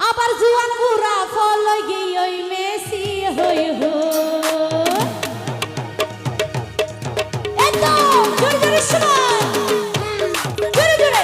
আবার জুয়ান বুড়া ফল গিয়ে ওই মেসি হই হো এত জোরে জোরে শোনান জোরে জোরে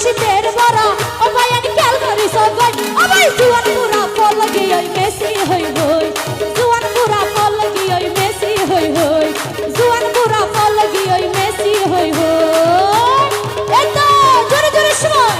শীতের বড় ও ভাই আমি খেয়াল করি সবাই ও ভাই জুয়ান পুরা ফল লাগি ওই মেসি হই হই জুয়ান পুরা ফল লাগি ওই মেসি হই হই জুয়ান পুরা ফল লাগি ওই মেসি হই হই এত জোরে জোরে শোনাই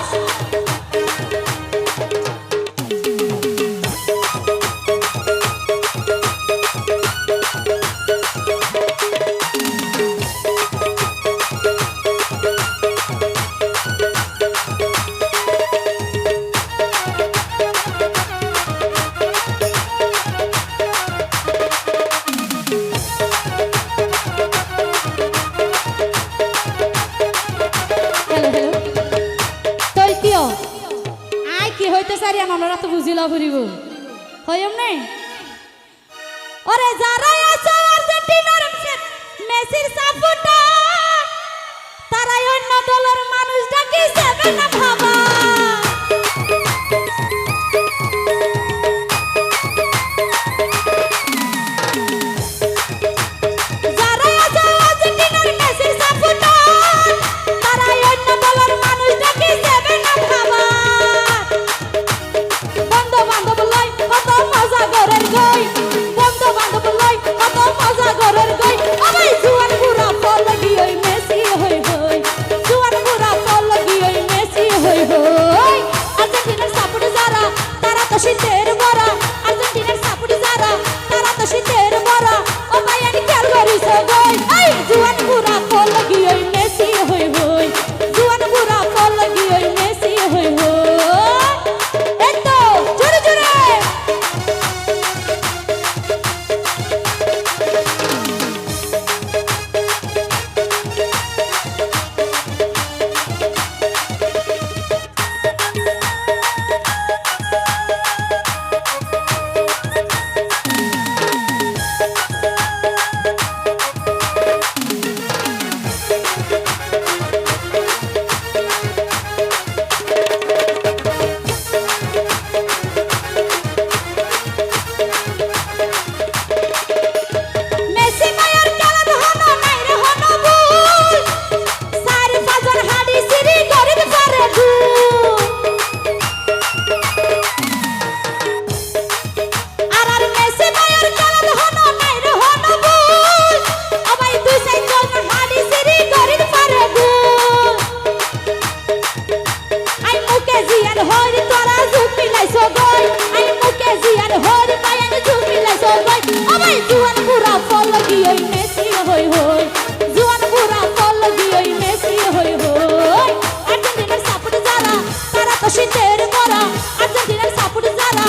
আমরা তো বুঝিলা ফুরিব হইম নাই ওরে যারা আছে আর্জেন্টিনার মেসির সাপোর্টার তারাই অন্য দলের মানুষ ডাকি যাবে না ভাবা যারা আছে আর্জেন্টিনার মেসির সাপোর্টার তারাই অন্য দলের মানুষ ডাকি যাবে না ভাবা বন্ধু বান্ধব লই কত মজা ঘরের গই বন্ধু বান্ধব লই কত মজা ঘরের গই আমি জুয়ান বুড়া ফল লাগি ওই মেসি হই হই জুয়ান বুড়া ফল লাগি ওই মেসি হই হই আর্জেন্টিনার সাপোর্ট যারা তারা তো শীতের বড় আর্জেন্টিনার সাপোর্ট যারা তারা তো শীতের বড় ও ভাই আমি খেয়াল করি সবাই এই জুয়ান বুড়া ফল লাগি ওই মেসি হই হই জুয়ান বুড়া ফল লাগি ওই মেসি হই হই শীতের বড় আর্জেন্টিনার সাপোর্ট যারা